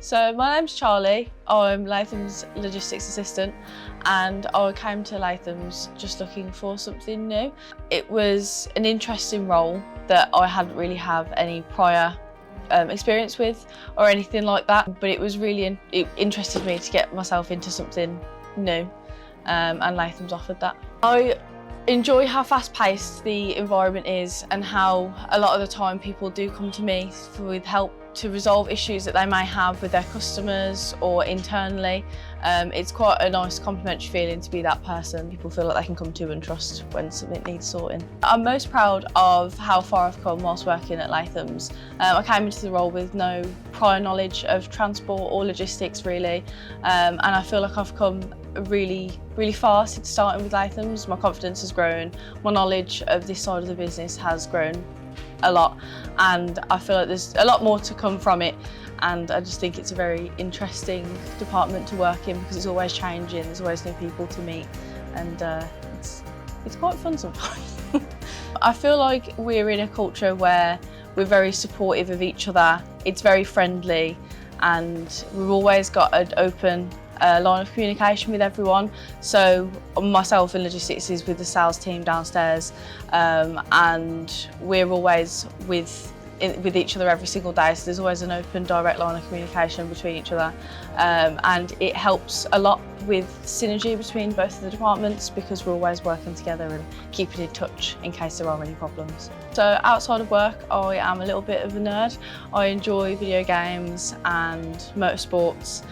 So my name's Charlie, I'm Latham'S logistics assistant, and I came to Latham'S just looking for something new. It was an interesting role that I hadn't really have any prior experience with or anything like that, but it was really, it interested me to get myself into something new, and Latham'S offered that. I enjoy how fast-paced the environment is and how a lot of the time people do come to me with help to resolve issues that they may have with their customers or internally. It's quite a nice complimentary feeling to be that person people feel like they can come to and trust when something needs sorting. I'm most proud of how far I've come whilst working at Latham'S. I came into the role with no prior knowledge of transport or logistics really, and I feel like I've come really far since starting with Latham'S. My confidence has grown, my knowledge of this side of the business has grown a lot, and I feel like there's a lot more to come from it, and I just think it's a very interesting department to work in because it's always changing, there's always new people to meet, and it's quite fun sometimes. I feel like we're in a culture where we're very supportive of each other, it's very friendly, and we've always got an open line of communication with everyone. So myself in logistics is with the sales team downstairs, and we're always with each other every single day, so there's always an open direct line of communication between each other, and it helps a lot with synergy between both of the departments because we're always working together and keeping in touch in case there are any problems. So outside of work, I am a little bit of a nerd. I enjoy video games and motorsports.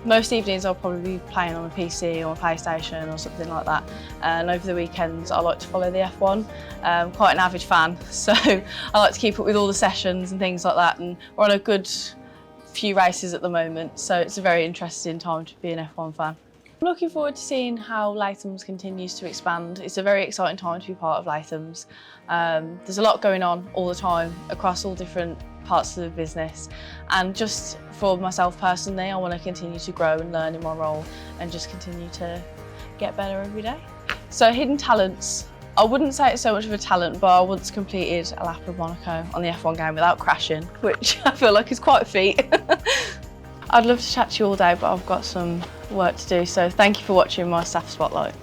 Most evenings I'll probably be playing on a PC or a PlayStation or something like that, and over the weekends I like to follow the F1. I'm quite an avid fan, so I like to keep up with all the sessions and things like that, and we're on a good few races at the moment, so it's a very interesting time to be an F1 fan. I'm looking forward to seeing how Latham'S continues to expand. It's a very exciting time to be part of Latham'S. There's a lot going on all the time across all different parts of the business, and just for myself personally, I want to continue to grow and learn in my role and just continue to get better every day. So hidden talents. I wouldn't say it's so much of a talent, but I once completed a lap of Monaco on the F1 game without crashing, which I feel like is quite a feat. I'd love to chat to you all day, but I've got some work to do, so thank you for watching my staff spotlight.